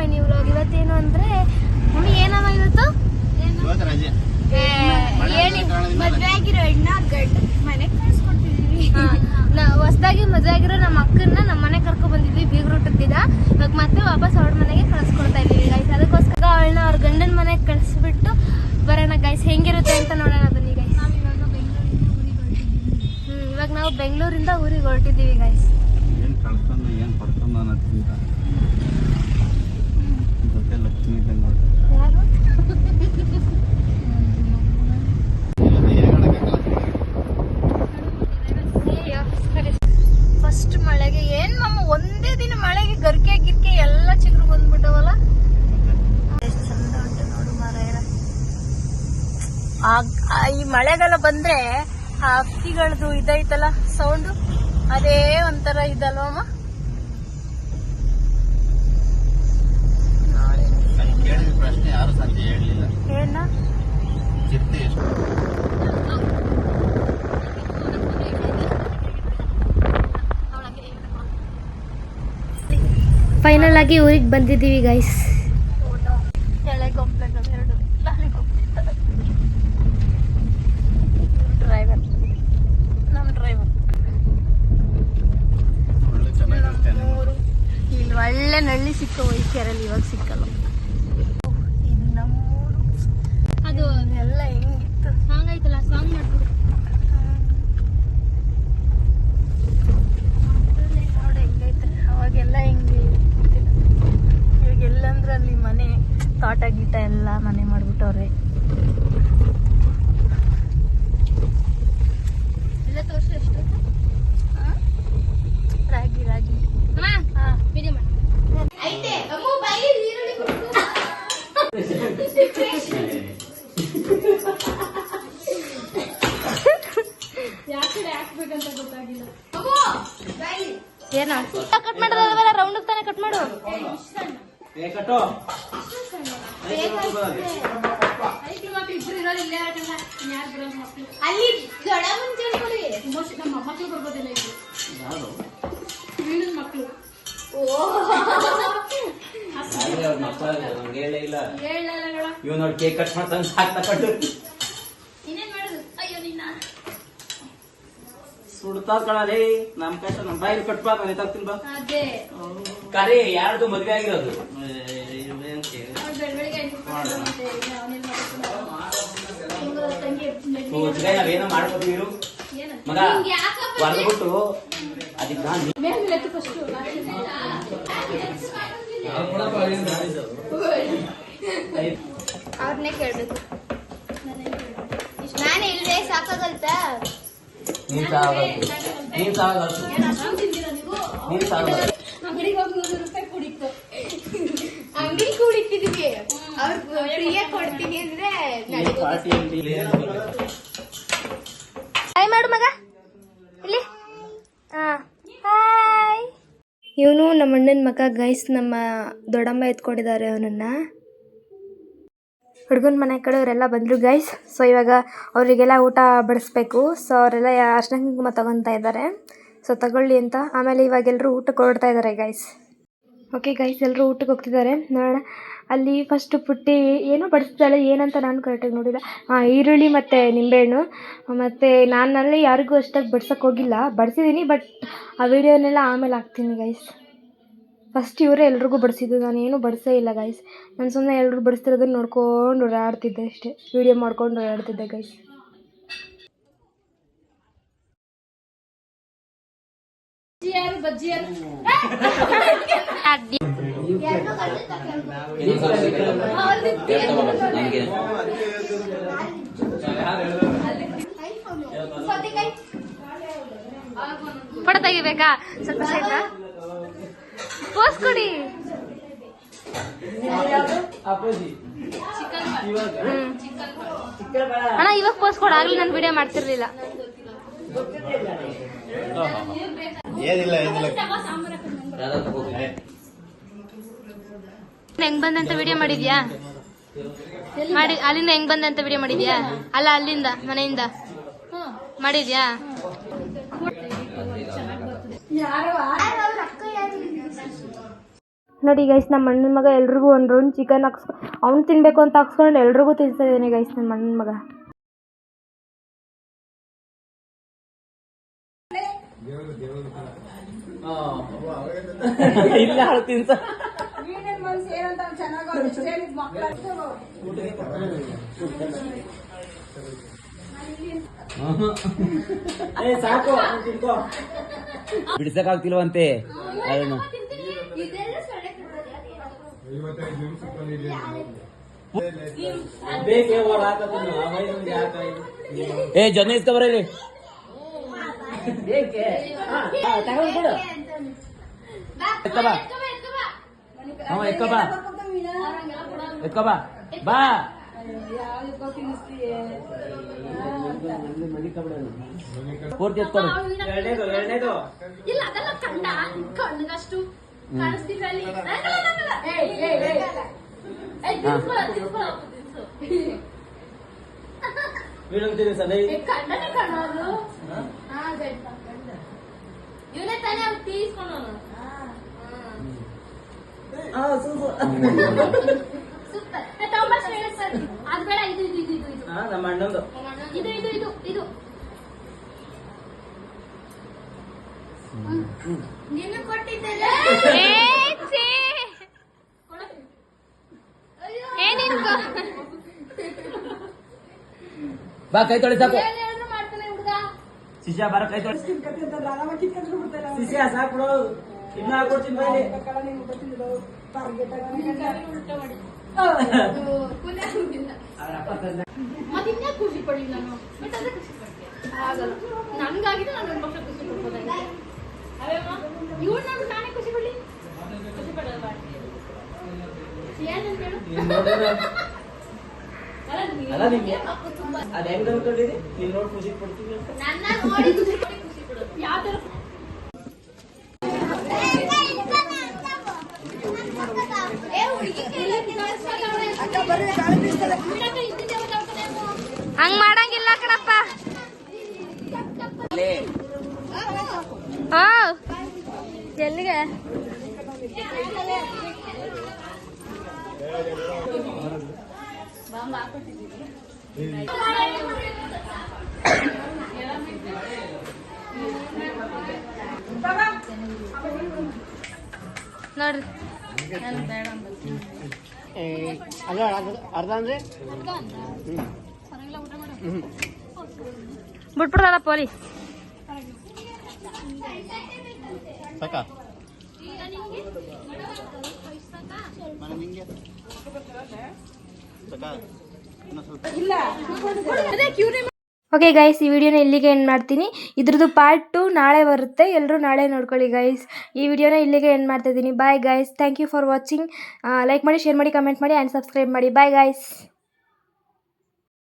Mini vlog. ಇವತ್ತೇನು ಅಂದ್ರೆ mummy ಏನಮ್ಮ ಇವತ್ತು ಹೇಳಿ ಮದ್ವೆ ಆಗಿರೋ ಹೆಣ್ಣ ಗಂಡ ಮನೆಗ್ ಕಳ್ಸ್ಕೊಡ್ತಿದೀವಿ. ಹೊಸದಾಗಿ ಮದ್ವೆ ಆಗಿರೋ ನಮ್ಮ ಅಕ್ಕನ್ನ ನಮ್ಮ ಮನೆ ಕರ್ಕೊಂಡ್ ಬಂದಿದ್ವಿ ಬೀಗ್ರೂಟಕ್ಕಿದ. ಇವಾಗ ಮತ್ತೆ ವಾಪಸ್ ಅವ್ರ ಮನೆಗೆ ಕಳ್ಸ್ಕೊಡ್ತಾ ಇದೀವಿ ಗೈಸ್. ಅದಕ್ಕೋಸ್ಕರ ಅವಳನ್ನ ಅವ್ರ ಗಂಡನ ಮನೆಗೆ ಕಳ್ಸಿಬಿಟ್ಟು ಬರೋಣ ಗೈಸ್. ಹೆಂಗಿರುತ್ತೆ ಅಂತ ನೋಡೋಣ ಬನ್ನಿ ಗೈಸ್. ಇವಾಗ ನಾವು ಬೆಂಗಳೂರಿಂದ ಊರಿಗೆ ಹೊರಟಿದ್ದೀವಿ ಗೈಸ್. ಫಸ್ಟ್ ಮಳೆಗೆ ಏನ್ ಮಮ್ಮ ಒಂದೇ ದಿನ ಮಳೆಗೆ ಗರ್ಕೆ ಗಿರ್ಕೆ ಎಲ್ಲ ಚಿಗುರು ಬಂದ್ಬಿಟ್ಟವಲ್ಲ. ಚಂದ ಉಂಟು ನೋಡು ಮರ. ಈ ಮಳೆಗಾಲ ಬಂದ್ರೆ ಆ ಹಕ್ಕಿಗಳದು ಇದೈತಲ್ಲ ಸೌಂಡು, ಅದೇ ಒಂಥರ ಇದಲ್ವಮ್ಮ. ಏನ ಫೈನಲ್ ಆಗಿ ಊರಿಗೆ ಬಂದಿದ್ದೀವಿ ಗೈಸ್. ಡ್ರೈವರ್ ನಮ್ಮ ಡ್ರೈವರ್ ಇಲ್ಲಿ ಒಳ್ಳೆ ನಳ್ಳಿ ಸಿಕ್ಕವು ಈ ಕೆರೆಯಲ್ಲಿ, ಇವಾಗ ಸಿಕ್ಕಲ್ಲ. ಇದು ನಮ್ಮೂರು. ಅದು ಎಲ್ಲ ಹೆಂಗಿತ್ತು ಸಾಂಗ್ ಆಯ್ತಲ್ಲ, ಸಾಂಗ್ ಮಾಡ್ಬಿಡು. ನೋಡಿ ಹೆಂಗೈತೆ, ಅವಾಗೆಲ್ಲ ಹೆಂಗೆ ಇವಾಗೆಲ್ಲ ಅಂದ್ರೆ ಅಲ್ಲಿ ಮನೆ ತೋಟ ಗೀಟ ಎಲ್ಲ ಮನೆ ಮಾಡ್ಬಿಟ್ಟವ್ರೆ. ಎಲ್ಲ ತೋರ್ಸಿ ಎಷ್ಟು ರಾಗಿ ರಾಗಿ ಏನ ಕಟ್ ಮಾಡೋದಲ್ಲ, ರೌಂಡ್ ತಾನೆ ಕಟ್ ಮಾಡು. ಅಲ್ಲಿ ನಮ್ಮ ಮಕ್ಕಳು ಬರ್ಬೋದಿಲ್ಲ, ಇದು ಮಕ್ಕಳು. ಇವ್ ನೋಡಿ ಕೇಕ್ ಕಟ್ ಮಾಡ್ತಾನೆ ಸಾಕ್ತಕೊಂಡು ಇನ್ನೇನ್ ಮಾಡುದು. ಅಯ್ಯೋ ನಿನ್ನ ಸುಡ್ತಾ ಕಳಲಿ ನಮ್ ಕಷ್ಟ ನಮ್ ಬಾಯಿಲ್ ಕಟ್ಬಾ ತಗ್ತೀನಿ ಬಾ. ಅದೇ ಕರೆ ಯಾರ್ದು ಮದ್ವೆ ಆಗಿರೋದು ನಾವೇನೋ ಮಾಡ್ಬೋದು ಇರು ಮಗ ಹೊರದ್ಬಿಟ್ಟು ಅದಕ್ಕೆ ನಾನು ಅವ್ರನ್ನೇ ಕೇಳ್ಬೇಕು. ನಾನೇ ಇಲ್ವೇ ಸಾಕಾಗಲ್ತ. ನೀನ್ ಅಂಗಡಿ ಕುಡಿತಿದೀವಿ, ಅವ್ರು ಫ್ರೀಯ ಕೊಡ್ತೀನಿ ಅಂದ್ರೆ ಹಾಯ್ ಮಾಡು ಮಗ ಇಲ್ಲಿ. ಹಾಯ್. ಇವನು ನಮ್ಮ ಅಣ್ಣನ ಮಗ ಗೈಸ್. ನಮ್ಮ ದೊಡ್ಡಮ್ಮ ಎತ್ಕೊಂಡಿದ್ದಾರೆ ಅವನನ್ನ. ಹುಡುಗನ ಮನೆ ಕಡೆ ಅವರೆಲ್ಲ ಬಂದರು ಗೈಸ್. ಸೊ ಇವಾಗ ಅವರಿಗೆಲ್ಲ ಊಟ ಬಡಿಸ್ಬೇಕು. ಸೊ ಅವರೆಲ್ಲ ಅರ್ಶಿನ ಕುಂಕುಮ ತಗೊತಾ ಇದ್ದಾರೆ. ಸೊ ತಗೊಳ್ಳಿ ಅಂತ. ಆಮೇಲೆ ಇವಾಗ ಎಲ್ಲರೂ ಊಟಕ್ಕೆ ಹೊರಡ್ತಾ ಇದ್ದಾರೆ ಗೈಸ್. ಓಕೆ ಗೈಸ್, ಎಲ್ಲರೂ ಊಟಕ್ಕೆ ಹೋಗ್ತಿದ್ದಾರೆ. ನೋಡೋಣ. ಅಲ್ಲಿ ಫಸ್ಟು ಪುಟ್ಟಿ ಏನೋ ಬಡಿಸ್ತಾಳೆ, ಏನಂತ ನಾನು ಕರೆಕ್ಟಾಗಿ ನೋಡಿಲ್ಲ. ಈರುಳ್ಳಿ ಮತ್ತು ನಿಂಬೆಹಣ್ಣು. ಮತ್ತು ನಾನಲ್ಲಿ ಯಾರಿಗೂ ಅಷ್ಟಾಗಿ ಬಡ್ಸೋಕ್ಕೆ ಹೋಗಿಲ್ಲ, ಬಡಿಸಿದ್ದೀನಿ. ಬಟ್ ಆ ವಿಡಿಯೋನೆಲ್ಲ ಆಮೇಲೆ ಹಾಕ್ತೀನಿ ಗೈಸ್. ಫಸ್ಟ್ ಇವರೇ ಎಲ್ರಿಗೂ ಬಡಿಸಿದ್ದು, ನಾನೇನು ಬಡಿಸೇ ಇಲ್ಲ ಗೈಸ್. ನಾನು ಸುಮ್ಮನೆ ಎಲ್ಲರೂ ಬಡಿಸ್ತಿರೋದನ್ನ ನೋಡ್ಕೊಂಡು ಓಡಾಡ್ತಿದ್ದೆ ಅಷ್ಟೇ, ವಿಡಿಯೋ ಮಾಡ್ಕೊಂಡು ಓಡಾಡ್ತಿದ್ದೆ ಗೈಸ್. ಫೋಟೋ ತೆಗಿಬೇಕಾ? ಸ್ವಲ್ಪ ಸೈಡ್ ಪೋಸ್ ಕೊಡಿ. ಅಣ್ಣ ಇವಾಗ ಪೋಸ್ ಕೊಡ, ಆಗ್ಲಿ ನಾನು ವಿಡಿಯೋ ಮಾಡ್ತಿರ್ಲಿಲ್ಲ. ಹೆಂಗ್ ಬಂದಂತ ವಿಡಿಯೋ ಮಾಡಿದ್ಯಾ? ಮಾಡಿ ಅಲ್ಲಿಂದ ಹೆಂಗ್ ಬಂದಂತ ವಿಡಿಯೋ ಮಾಡಿದ್ಯಾ? ಅಲ್ಲ ಅಲ್ಲಿಂದ ಮನೆಯಿಂದ ಮಾಡಿದ್ಯಾ? ನೋಡಿ ಗೈಸ್, ನಮ್ಮ ಅಣ್ಣನ ಮಗ ಎಲ್ರಿಗೂ ಒಂದು ರೌಂಡ್ ಚಿಕನ್ ಅವ್ನು ತಿನ್ನಬೇಕು ಅಂತ ಹಾಕ್ಸ್ಕೊಂಡು ಎಲ್ರಿಗೂ ತಿನ್ನಿಸ್ತಾ ಇದ್ದಾನೆ ಗೈಸ್ ನಮ್ಮ ಅಣ್ಣನ ಮಗ. ಇಲ್ಲ ತಿನ್ಸ ಸಾಕು ತಿನ್ಕೋ. ಬಿಡಿಸಕ್ಕಾಗ್ತಿಲ್ವಂತೆ ಅದನ್ನು. ಏ ಜನ ಇಸ್ಕೊ ಬರೀ ಎತ್ಕಬಾ ಎತ್ಕಬಾ ಎತ್ಕಬಾ ಬಾ. ಪೂರ್ತಿ ಎತ್ಕೊಡು. ಎರಡನೇದು ಇಲ್ಲ ಅದೆಲ್ಲ ಕಣ್ಣಗಷ್ಟು ಕಣ್ಣನೆ ಕಾಣೋದು. ಇವನೇ ತಾನೇ ಅವ್ರು ತೀಸ್ಕೊಂಡವನು. ಸೂಪರ್. ಅದು ಬೇಡ, ಇದು ಇದು ಇದು ಇದು ನಮ್ಮ ಅಣ್ಣಂದು ಇದು ಇದು ಇದು ಇದು ನೀನು ಕೊಟ್ಟಿದ್ದಲ್ಲ. ಬಾ ಕೈ ತೊಳಿ ಸಾಕು. ಮಾಡ್ತಾನೆ ಹುಡುಗ. ಶಿಷ್ಯ ಬರ ಕೈ ತೊಳಿ. ಶಿಷ್ಯ ಸಾಕು ಇನ್ನ ಹಾಕೊಡ್ತೀನಿ ಬಾಯಿ. ಮತ್ತಿನ್ನೇ ಖುಷಿ ಪಡಿಲ್ಲ ನಾನು. ಬಟ್ ಅದೇ ಖುಷಿ ಪಡ್ತೀನಿ. ಆಗಲ್ಲ, ನನ್ಗಾಗಿದೆ ನಾನು 1 ವರ್ಷ ಖುಷಿ ಪಡ್ಬೋದಾಗಿದೆ. ಇವ್ರು ನಾನು ನಾನೇ ಖುಷಿ ಪಡ್ಲಿ, ಖುಷಿ ಪಡಲ್ಲ. ಏನಂತ ಹೇಳು? ಅಲ್ಲ ನಿಮ್ಗೆ ಅದ್ ಹೆಂಗ್ ಅನ್ಕೊಂಡಿರಿ? ನೀನ್ ನೋಡಿ ಖುಷಿ ಪಡ್ತೀವಿ ಅಂತ. ನನ್ನ ನೋಡಿ ಖುಷಿ ಪಡೋದು ಯಾವ ತರ? ಹಂಗ್ ಮಾಡಂಗಿಲ್ಲ ಕಣಪ್ಪ. ಎಲ್ಲಿಗೆ ನೋಡ್ರಿ ಅರ್ಧ ಅಂದ್ರೆ ಬಿಟ್ಬಿಡ್ತಾರ ಪೊಲೀಸ್. ಸಾಕಾ ಓಕೆ ಗೈಸ್, ಈ ವಿಡಿಯೋನ ಇಲ್ಲಿಗೆ ಎಂಡ್ ಮಾಡ್ತೀನಿ. ಇದ್ರದ್ದು ಪಾರ್ಟ್ 2 ನಾಳೆ ಬರುತ್ತೆ. ಎಲ್ಲರೂ ನಾಳೆ ನೋಡ್ಕೊಳ್ಳಿ ಗೈಸ್. ಈ ವಿಡಿಯೋನ ಇಲ್ಲಿಗೆ ಎಂಡ್ ಮಾಡ್ತಾ ಇದ್ದೀನಿ. Bye guys, thank you for watching. Like ಮಾಡಿ, ಶೇರ್ ಮಾಡಿ, ಕಮೆಂಟ್ ಮಾಡಿ ಆ್ಯಂಡ್ ಸಬ್ಸ್ಕ್ರೈಬ್ ಮಾಡಿ. Bye guys.